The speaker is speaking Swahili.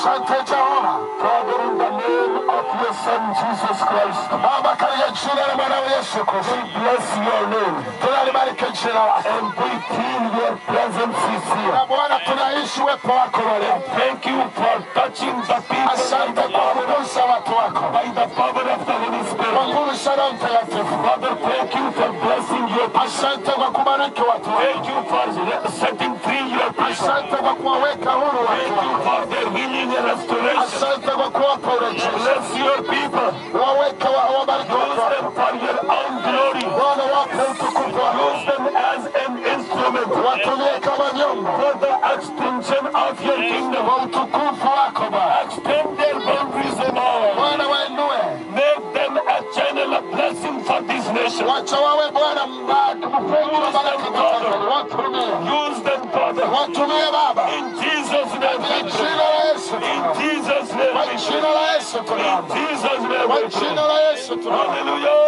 Asante Jehova. Father, in the name of your Son Jesus Christ, Baba, katika jina la mwana wa Yesu Kristo, we bless your name tunalibariki jina lako. and we feel your presence is here. Na Bwana, tunaishi uwepo wako leo. Thank you for touching the people Asante kwa kugusa watu wako by the power of the Holy kwa Spirit. nguvu za Roho Mtakatifu. Father, thank you for blessing your people. Asante kwa kubariki watu wako. Thank you for setting free your people. Asante kwa kuwaweka huru Thank watu you wako. for their healing and restoration. Asante kwa kuwapa urejesho. Bless your people. Waweka wabariki watu Use wako. them for your own glory. Bwana, wape utukufu wako. Use them as an instrument Watumie kama vyombo for the extension of your kingdom. kwa utukufu wako Bwana. Extend their boundaries and all. Bwana, wainue. Make them a channel of blessing for this nation. Wacha wawe Bwana mfungu wa baraka kwa Tanzania. Watumie. Use them, Father. Watumie Baba. In Jesus' name Kwa we jina pray. la Yesu. In Jesus' name Kwa we jina la Yesu pray. In tunaomba. Jesus' name Kwa we jina pray. la Yesu tunaomba. Hallelujah.